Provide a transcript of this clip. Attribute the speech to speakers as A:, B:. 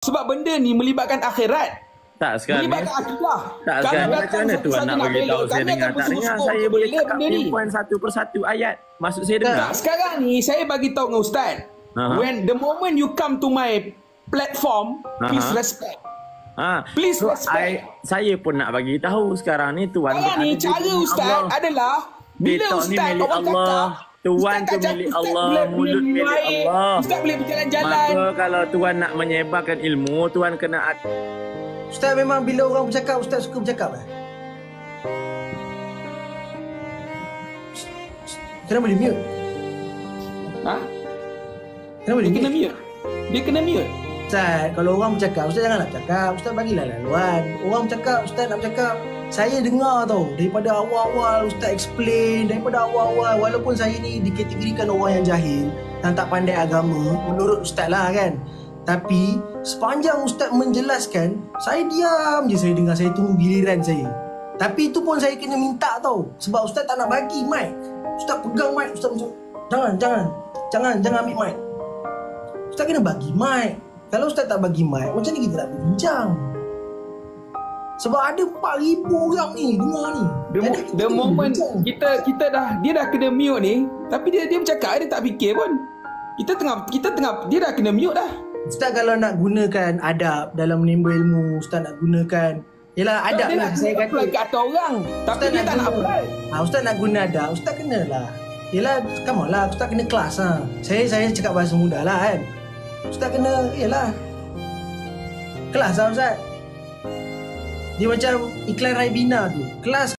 A: Sebab benda ni melibatkan akhirat.
B: Tak sekarang ni.
A: Melibatkan akidah.
B: Tak sekarang ni macam mana Tuan nak bagi tahu saya dengar tak dengar. Saya boleh cakap pinpoint satu persatu ayat. Maksud saya dengar.
A: Tak, sekarang ni saya bagi tahu dengan Ustaz. When the moment you come to my platform, please respect. Please
B: so,
A: respect.
B: Saya pun nak bagi tahu sekarang ni Tuan.
A: Sekarang ni cara Ustaz adalah bila Ustaz orang cakap
B: Tuan tu milik Allah, mulut milik Allah.
A: Ustaz boleh berjalan-jalan.
B: Maka kalau Tuan nak menyebarkan ilmu, Tuan kena...
C: Ustaz memang bila orang bercakap, Ustaz suka bercakap Kenapa dia mute? Kenapa dia
A: kena mute? Dia kena mute.
C: Ustaz, kalau orang bercakap, Ustaz janganlah bercakap. Ustaz bagilah laluan. Orang bercakap, Ustaz nak bercakap. Saya dengar tau, daripada awal-awal Ustaz explain, daripada awal-awal. Walaupun saya ni dikategorikan orang yang jahil dan tak pandai agama, menurut Ustaz lah kan. Tapi sepanjang Ustaz menjelaskan, saya diam je, saya dengar, saya tunggu giliran saya. Tapi itu pun saya kena minta tau, sebab Ustaz tak nak bagi mic. Ustaz pegang mic, Ustaz macam jangan ambil mic. Ustaz kena bagi mic. Kalau Ustaz tak bagi mic, macam ni kita tak berbincang. Sebab ada 4,000 orang ni dengar ni.
A: The moment kita dia dah kena mute ni, tapi dia bercakap, dia tak fikir pun. Kita tengah dia dah kena mute dah.
C: Ustaz kalau nak gunakan adab dalam menimba ilmu, Ustaz nak gunakan, yelah adab lah. Saya
A: kata orang, tapi Ustaz dia tak nak apply.
C: Ustaz nak guna adab, Ustaz kenalah. Yelah, come on lah, Ustaz kena kelas lah. Saya cakap bahasa mudah lah kan. Ustaz kena, yelah, kelas lah Ustaz. Dia macam iklan Raibina tu, kelas.